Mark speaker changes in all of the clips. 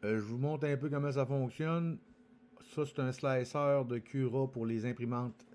Speaker 1: Je vous montre un peu comment ça fonctionne. Ça, c'est un slicer de Cura pour les imprimantes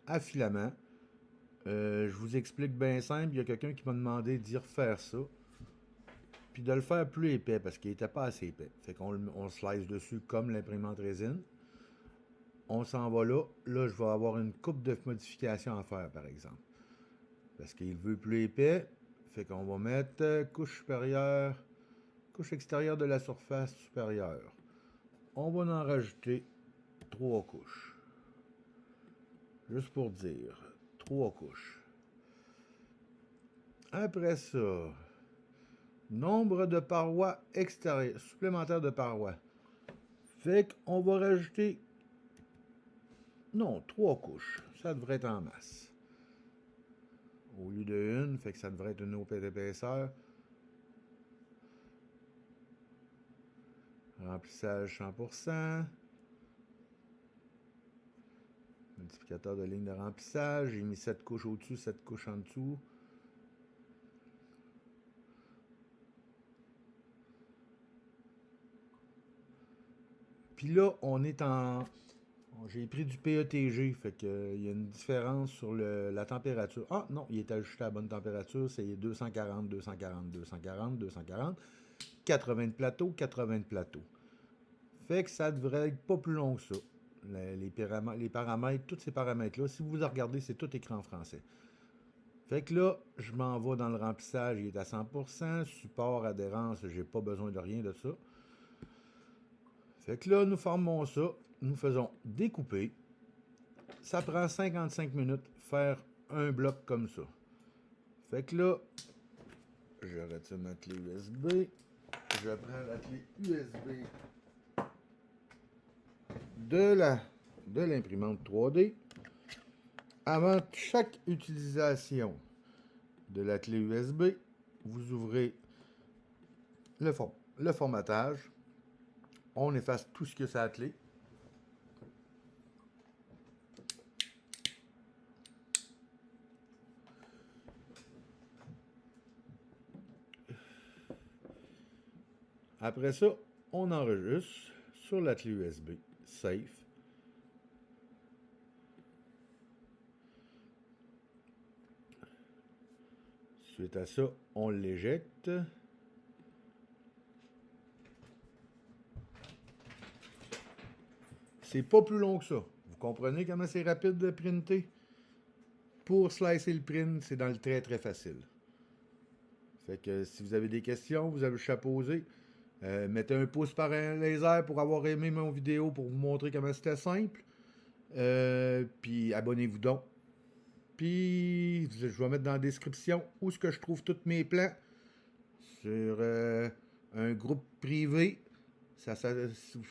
Speaker 1: à filament. Je vous explique bien simple. Il y a quelqu'un qui m'a demandé d'y refaire ça. Puis de le faire plus épais parce qu'il n'était pas assez épais. Fait qu'on on slice dessus comme l'imprimante résine. On s'en va là. Là, je vais avoir une coupe de modifications à faire, par exemple. Parce qu'il veut plus épais. Fait qu'on va mettre couche supérieure, couche extérieure de la surface supérieure. On va en rajouter 3 couches. Juste pour dire, 3 couches. Après ça, nombre de parois extérieures, supplémentaires de parois. Fait qu'on va rajouter, non, 3 couches. Ça devrait être en masse. Au lieu de une, fait que ça devrait être une autre épaisseur. Remplissage 100%. Multiplicateur de ligne de remplissage. J'ai mis 7 couches au-dessus, 7 couches en dessous. Puis là, on est en... J'ai pris du PETG, fait qu'il y a une différence sur la température. Ah non, il est ajusté à la bonne température, c'est 240, 240, 240, 240. 80 de plateau, 80 de plateau. Fait que ça devrait être pas plus long que ça. Les paramètres, tous ces paramètres-là, si vous regardez, c'est tout écrit en français. Fait que là, je m'en vais dans le remplissage, il est à 100%. Support, adhérence, j'ai pas besoin de rien de ça. Fait que là, nous formons ça. Nous faisons découper. Ça prend 55 minutes faire un bloc comme ça. Fait que là, je retire ma clé USB. Je prends la clé USB de l'imprimante 3D. Avant chaque utilisation de la clé USB, vous ouvrez le formatage. On efface tout ce que ça a clé. Après ça, on enregistre sur la clé USB Safe. Suite à ça, on l'éjecte. C'est pas plus long que ça. Vous comprenez comment c'est rapide de printer? Pour slicer le print, c'est dans le très très facile. Fait que si vous avez des questions, vous avez juste à poser. Mettez un pouce par un laser pour avoir aimé mon vidéo pour vous montrer comment c'était simple. Puis abonnez-vous donc. Puis je vais mettre dans la description où est-ce que je trouve tous mes plans sur un groupe privé.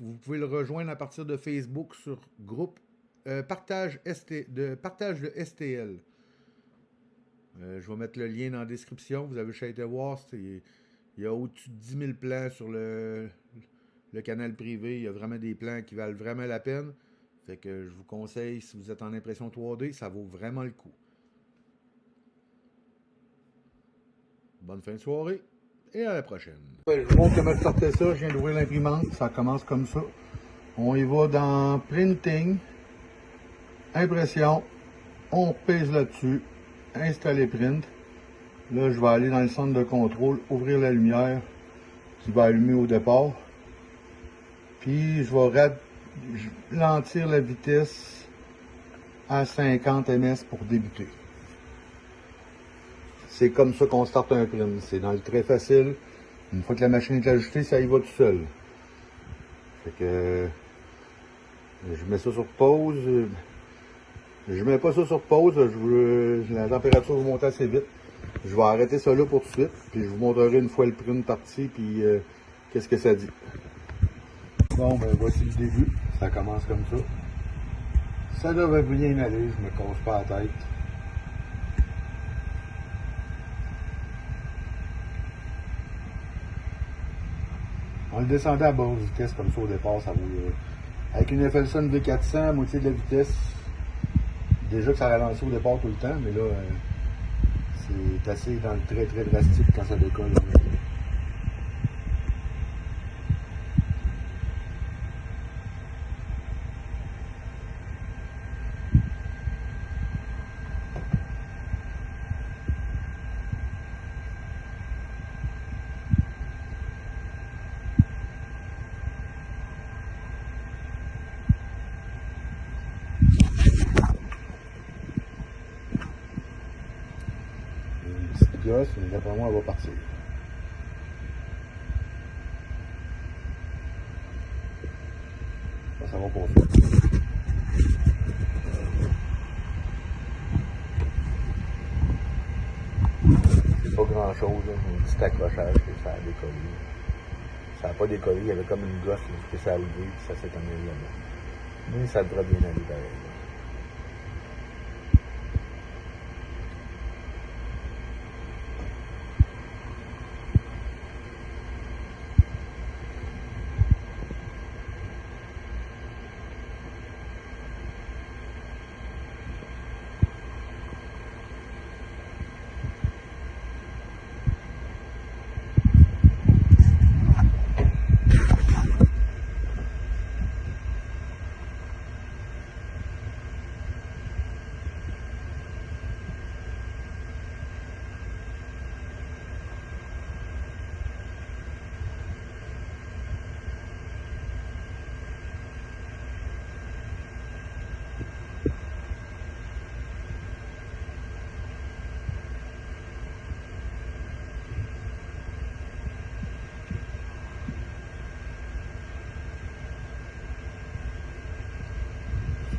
Speaker 1: Vous pouvez le rejoindre à partir de Facebook sur groupe partage de STL. Je vais mettre le lien dans la description. Vous avez juste à été voir. Il y a au-dessus de 10 000 plans sur le canal privé. Il y a vraiment des plans qui valent vraiment la peine. Fait que je vous conseille, si vous êtes en impression 3D, ça vaut vraiment le coup. Bonne fin de soirée et à la prochaine. Je vous montre comment je sortais ça. Je viens d'ouvrir l'imprimante. Ça commence comme ça. On y va dans Printing, Impression. On pèse là-dessus. Installer Print. Là, je vais aller dans le centre de contrôle, ouvrir la lumière qui va allumer au départ. Puis, je vais ralentir la vitesse à 50 ms pour débuter. C'est comme ça qu'on starte un print. C'est dans le très facile. Une fois que la machine est ajustée, ça y va tout seul. Fait que je mets ça sur pause. Je mets pas ça sur pause. La température va monter assez vite. Je vais arrêter ça là pour tout de suite. Puis je vous montrerai une fois le print parti. Puis qu'est-ce que ça dit. Bon, ben voici le début. Ça commence comme ça. Ça devrait bien aller. Je me casse pas la tête. On le descendait à basse vitesse comme ça au départ, ça vaut. Avec une FLSON V400 à moitié de la vitesse, déjà que ça ralentit au départ tout le temps, mais là, c'est assez dans le très très drastique quand ça décolle. gosse, mais d'après moi, elle va partir. Ça va pour ça. C'est pas grand chose, là. Un petit accrochage, puis ça a décollé. Ça n'a pas décollé, il y avait comme une gosse qui s'est allevée, puis ça s'est amélioré là. Mais ça devrait bien aller pareil.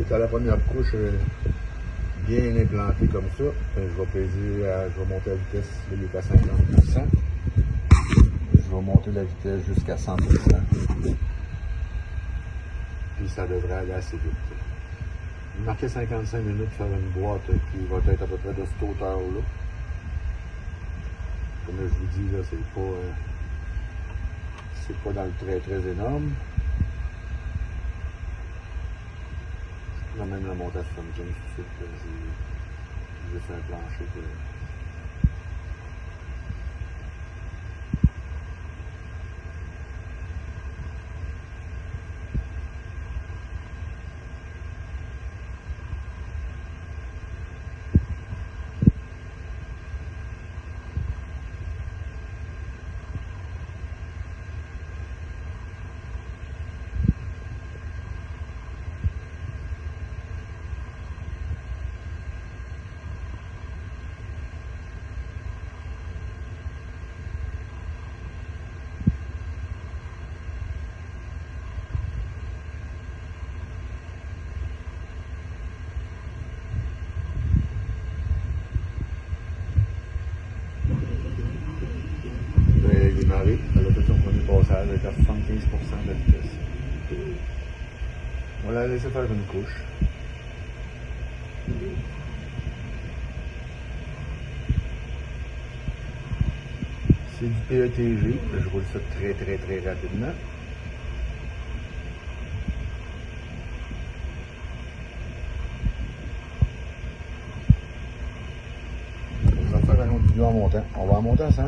Speaker 1: C'est à la première couche bien implantée comme ça. Je vais peser, je vais monter la vitesse, là, il est à 50%. Je vais monter la vitesse jusqu'à 100%. Puis ça devrait aller assez vite. Il marquait 55 minutes pour faire une boîte qui va être à peu près de cette hauteur-là. Comme je vous dis, là, c'est pas dans le très très énorme. Je vais même la monter à 75 tout de suite. J'ai juste un plancher que... Démarrer, elle a fait son premier passage avec à 75% de la vitesse. On va la laisser faire une couche. C'est du PETG, je roule ça très très très rapidement. On va faire un autre vidéo en montant. On va en monter à 100.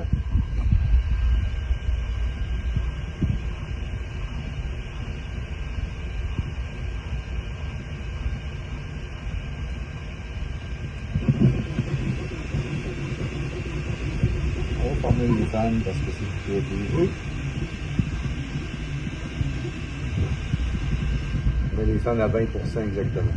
Speaker 1: Former les fans parce que c'est du PETG. Mais les fans à 20% exactement.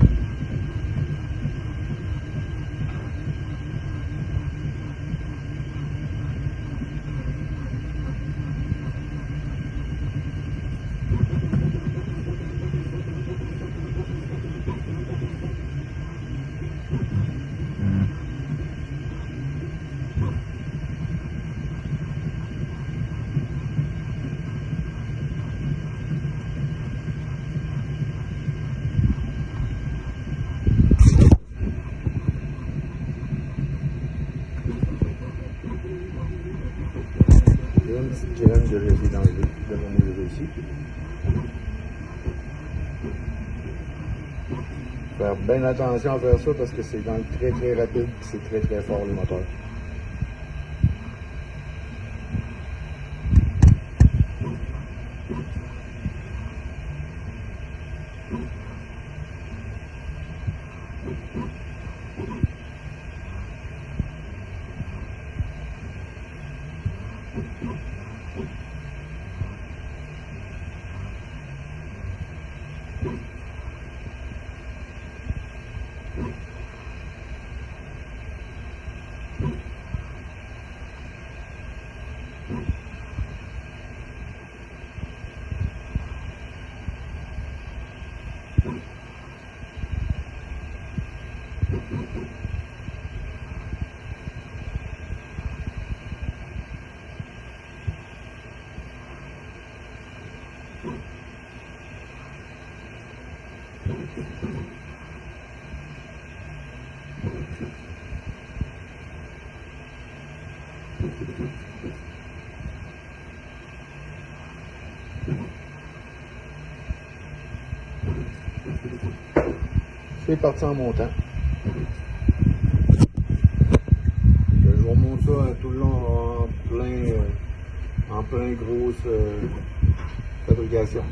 Speaker 1: Une petite graine que j'ai essayé d'enlever, devant moi j'ai réussi. Faire bien attention à faire ça parce que c'est dans le très très rapide, c'est très très fort le moteur. C'est parti en montant. Je vous remonte ça tout le long en plein grosse fabrication.